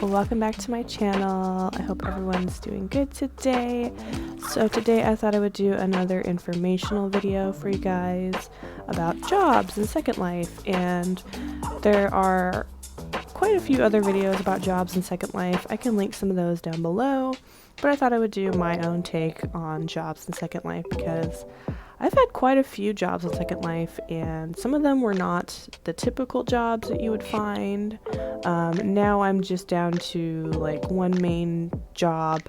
welcome back to my channel. I hope everyone's doing good today. So today I thought I would do another informational video for you guys about jobs and Second Life, and there are quite a few other videos about jobs and Second Life. I can link some of those down below, but I thought I would do my own take on jobs and Second Life because I've had quite a few jobs on Second Life, and some of them were not the typical jobs that you would find. Now I'm just down to like one main job,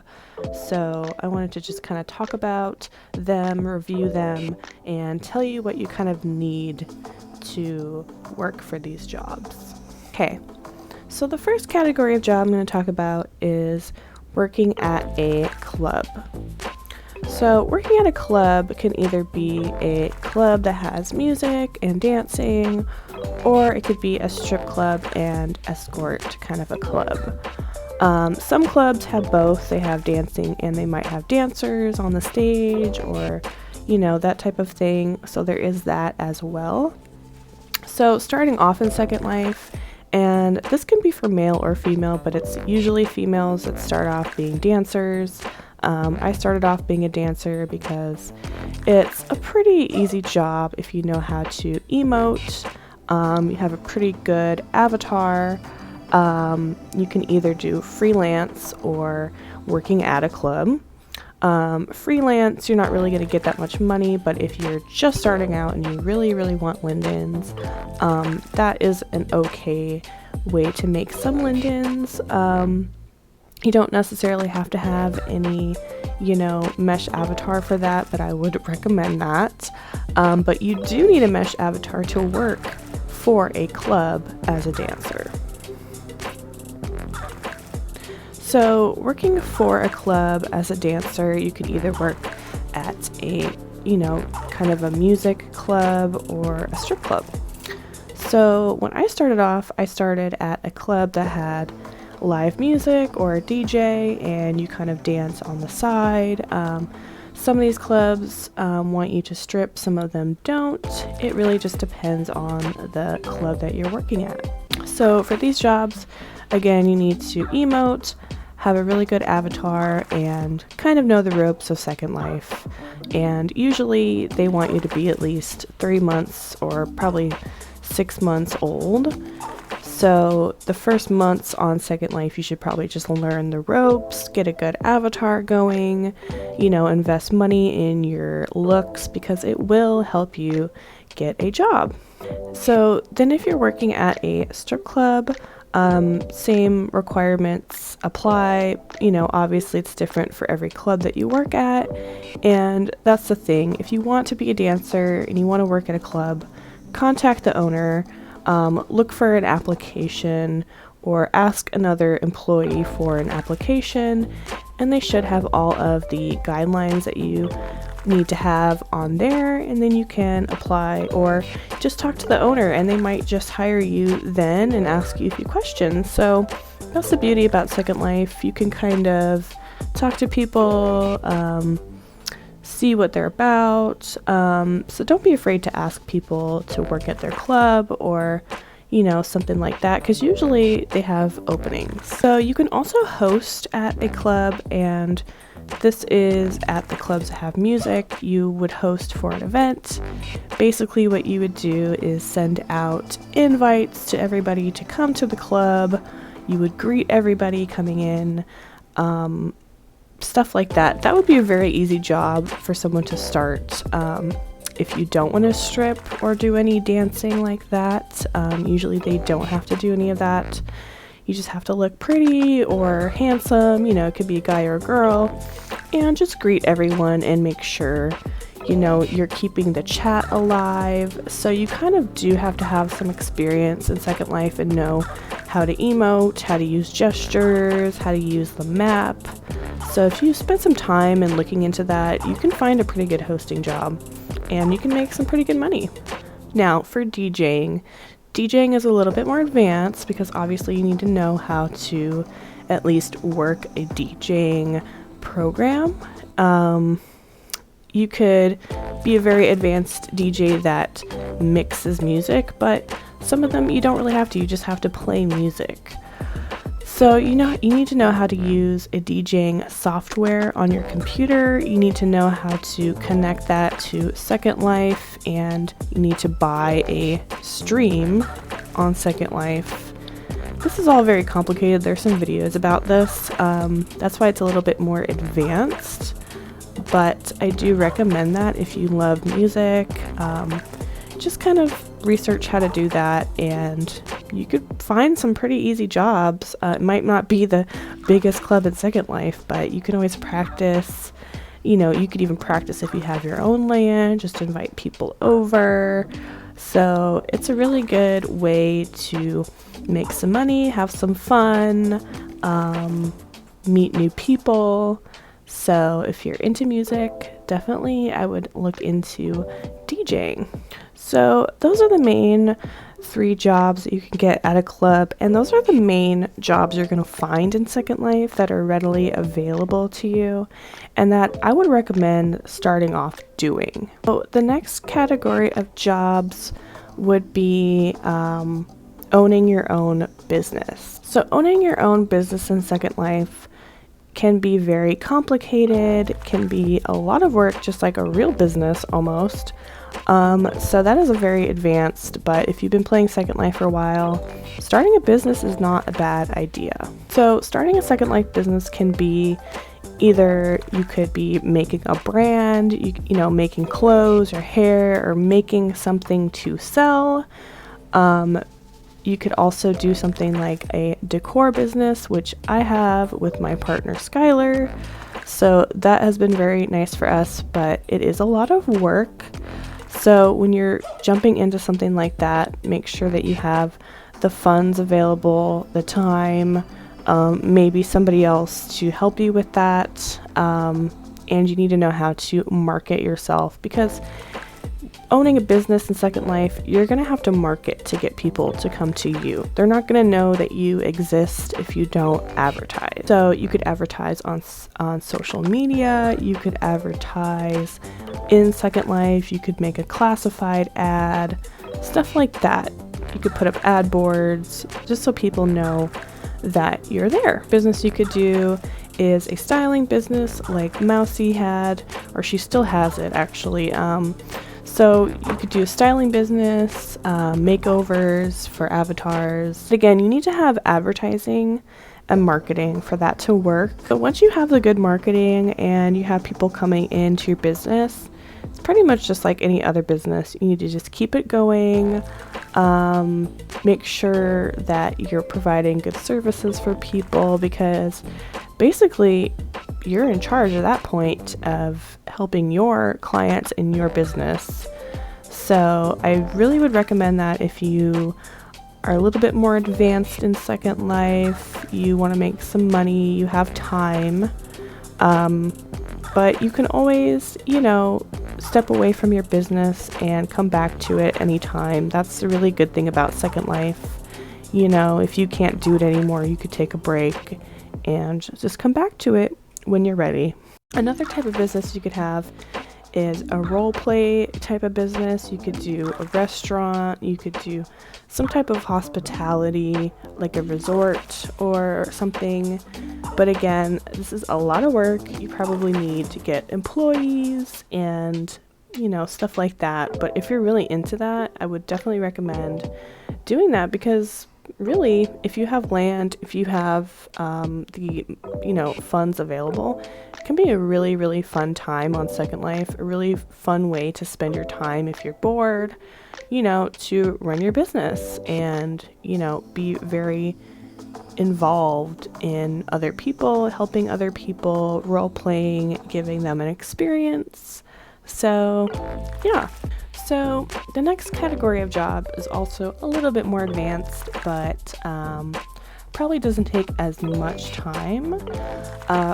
so I wanted to just kind of talk about them, review them, and tell you what you kind of need to work for these jobs. Okay, so the first category of job I'm going to talk about is working at a club. So working at a club can either be a club that has music and dancing, or it could be a strip club and escort kind of a club. Some clubs have both. They have dancing and they might have dancers on the stage, or that type of thing. So there is that as well. So starting off in Second Life, and this can be for male or female, but it's usually females that start off being dancers. I started off being a dancer because it's a pretty easy job if you know how to emote. You have a pretty good avatar. You can either do freelance or working at a club. Freelance, you're not really going to get that much money, but if you're just starting out and you really want lindens, that is an okay way to make some lindens. You don't necessarily have to have any, mesh avatar for that, but I would recommend that. But you do need a mesh avatar to work for a club as a dancer. So working for a club as a dancer, you could either work at a, kind of a music club or a strip club. So when I started off, I started at a club that had live music or a DJ, and you kind of dance on the side. Some of these clubs want you to strip, some of them don't. It really just depends on the club that you're working at. So for these jobs, again, you need to emote, have a really good avatar, and kind of know the ropes of Second Life. And usually they want you to be at least 3 months or probably 6 months old. So the first months on Second Life, you should probably just learn the ropes, get a good avatar going, invest money in your looks because it will help you get a job. So then if you're working at a strip club, same requirements apply. Obviously it's different for every club that you work at. And that's the thing. If you want to be a dancer and you want to work at a club, contact the owner. Look for an application or ask another employee for an application, and they should have all of the guidelines that you need to have on there, and then you can apply or just talk to the owner and they might just hire you then and ask you a few questions. So that's the beauty about Second Life. You can kind of talk to people, see what they're about. So don't be afraid to ask people to work at their club or, something like that, because usually they have openings. So you can also host at a club, and this is at the clubs that have music. You would host for an event. Basically what you would do is send out invites to everybody to come to the club. You would greet everybody coming in. Stuff like that. That would be a very easy job for someone to start. If you don't want to strip or do any dancing like that, usually they don't have to do any of that. You just have to look pretty or handsome, it could be a guy or a girl, and just greet everyone and make sure, you're keeping the chat alive. So you kind of do have to have some experience in Second Life and know how to emote, how to use gestures, how to use the map. So if you spend some time in looking into that, you can find a pretty good hosting job and you can make some pretty good money. Now for DJing is a little bit more advanced because obviously you need to know how to at least work a DJing program. You could be a very advanced DJ that mixes music, but some of them you don't really have to, you just have to play music. So, you need to know how to use a DJing software on your computer. You need to know how to connect that to Second Life, and you need to buy a stream on Second Life. This is all very complicated. There's some videos about this. That's why it's a little bit more advanced, but I do recommend that if you love music. Just kind of research how to do that, and you could find some pretty easy jobs. It might not be the biggest club in Second Life, but you can always practice. You could even practice if you have your own land, just invite people over. So it's a really good way to make some money, have some fun, meet new people. So if you're into music, definitely I would look into DJing. So those are the main 3 jobs that you can get at a club, and those are the main jobs you're going to find in Second Life that are readily available to you and that I would recommend starting off doing. So the next category of jobs would be owning your own business. So owning your own business in Second Life can be very complicated, can be a lot of work, just like a real business almost. So that is a very advanced, but if you've been playing Second Life for a while, starting a business is not a bad idea. So starting a Second Life business can be either you could be making a brand, making clothes or hair, or making something to sell. You could also do something like a decor business, which I have with my partner Skylar. So that has been very nice for us, but it is a lot of work. So when you're jumping into something like that, make sure that you have the funds available, the time, maybe somebody else to help you with that. And you need to know how to market yourself, because owning a business in Second Life, you're going to have to market to get people to come to you. They're not going to know that you exist if you don't advertise. So you could advertise on social media, you could advertise in Second Life, you could make a classified ad, stuff like that. You could put up ad boards just so people know that you're there. Business you could do is a styling business like Mousy had, or she still has it actually. So you could do a styling business, makeovers for avatars. Again, you need to have advertising and marketing for that to work. But once you have the good marketing and you have people coming into your business, it's pretty much just like any other business. You need to just keep it going. Make sure that you're providing good services for people, because basically you're in charge at that point of helping your clients in your business. So I really would recommend that if you are a little bit more advanced in Second Life, you want to make some money, you have time, but you can always, step away from your business and come back to it anytime. That's the really good thing about Second Life. If you can't do it anymore, you could take a break and just come back to it when you're ready. Another type of business you could have is a role play type of business. You could do a restaurant, you could do some type of hospitality like a resort or something. But again, this is a lot of work. You probably need to get employees and stuff like that. But if you're really into that, I would definitely recommend doing that, because really, if you have land, if you have the funds available, it can be a really, really fun time on Second Life, a really fun way to spend your time if you're bored, to run your business and, be very involved in other people, helping other people, role playing, giving them an experience. So, yeah. So the next category of job is also a little bit more advanced, but probably doesn't take as much time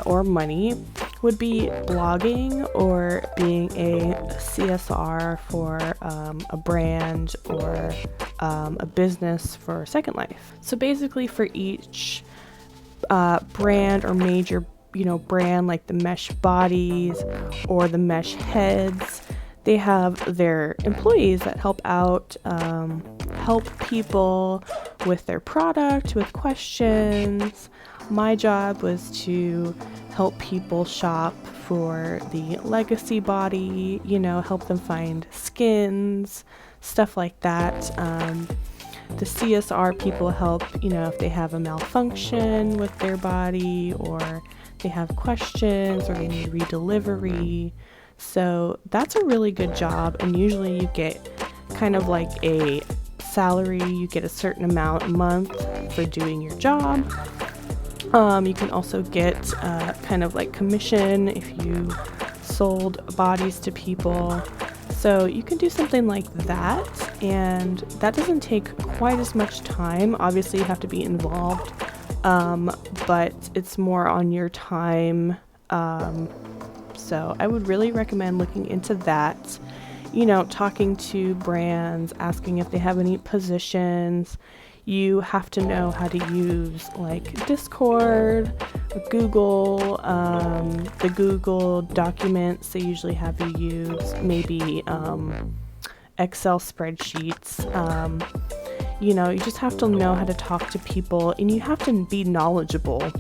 or money, would be blogging or being a CSR for a brand or a business for Second Life. So basically for each brand or major brand, like the mesh bodies or the mesh heads, they have their employees that help out, help people with their product, with questions. My job was to help people shop for the legacy body, help them find skins, stuff like that. The CSR people help, if they have a malfunction with their body, or they have questions, or they need redelivery. So that's a really good job, and usually you get kind of like a salary. You get a certain amount a month for doing your job. You can also get kind of like commission if you sold bodies to people. So you can do something like that, and that doesn't take quite as much time. Obviously you have to be involved, but it's more on your time. So I would really recommend looking into that, talking to brands, asking if they have any positions. You have to know how to use like Discord, Google, the Google documents. They usually have you use maybe Excel spreadsheets. You just have to know how to talk to people, and you have to be knowledgeable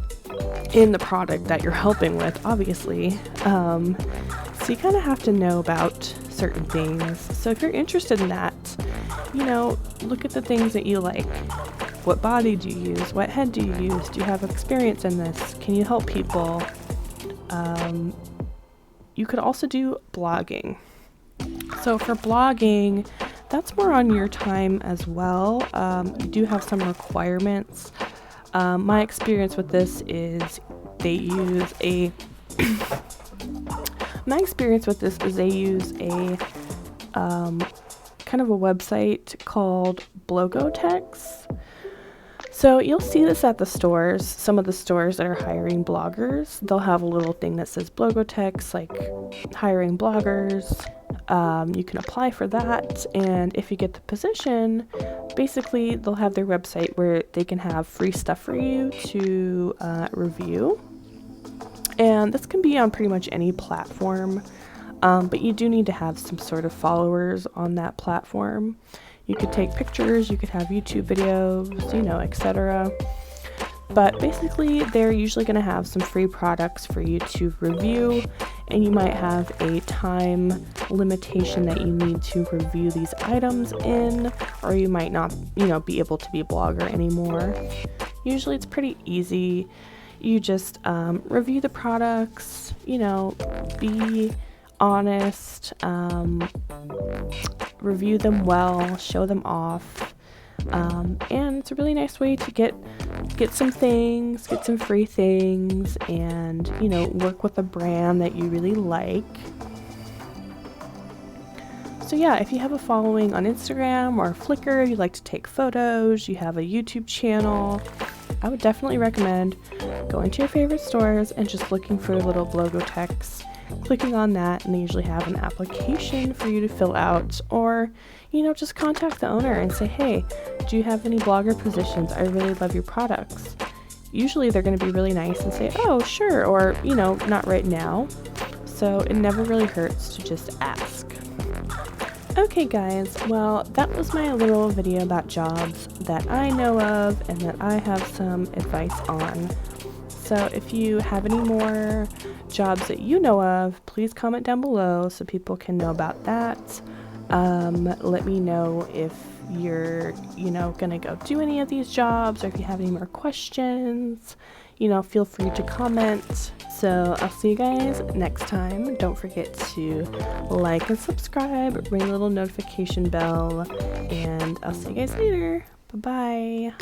in the product that you're helping with, obviously. So you kind of have to know about certain things. So if you're interested in that, look at the things that you like. What body do you use? What head do you use? Do you have experience in this? Can you help people? You could also do blogging. So for blogging, that's more on your time as well. You do have some requirements. My experience with this is they use a kind of a website called Blogotex. So you'll see this at the stores. Some of the stores that are hiring bloggers, they'll have a little thing that says Blogotex, like hiring bloggers. You can apply for that, and if you get the position, basically they'll have their website where they can have free stuff for you to review. And this can be on pretty much any platform, but you do need to have some sort of followers on that platform. You could take pictures, you could have YouTube videos, etc. But basically, they're usually going to have some free products for you to review, and you might have a time limitation that you need to review these items in, or you might not, be able to be a blogger anymore. Usually it's pretty easy. You just review the products, be honest, review them well, show them off, and it's a really nice way to get some things, get some free things, and work with a brand that you really like. So yeah, if you have a following on Instagram or Flickr, you like to take photos, you have a YouTube channel, I would definitely recommend going to your favorite stores and just looking for little Blogotex, clicking on that, and they usually have an application for you to fill out, or just contact the owner and say, hey, do you have any blogger positions? I really love your products. Usually they're going to be really nice and say, oh, sure, or not right now. So it never really hurts to just ask. Okay guys, well, that was my little video about jobs that I know of and that I have some advice on. So if you have any more jobs that you know of, please comment down below so people can know about that. Let me know if you're, gonna go do any of these jobs, or if you have any more questions, feel free to comment. So I'll see you guys next time. Don't forget to like and subscribe, ring the little notification bell, and I'll see you guys later. Bye-bye.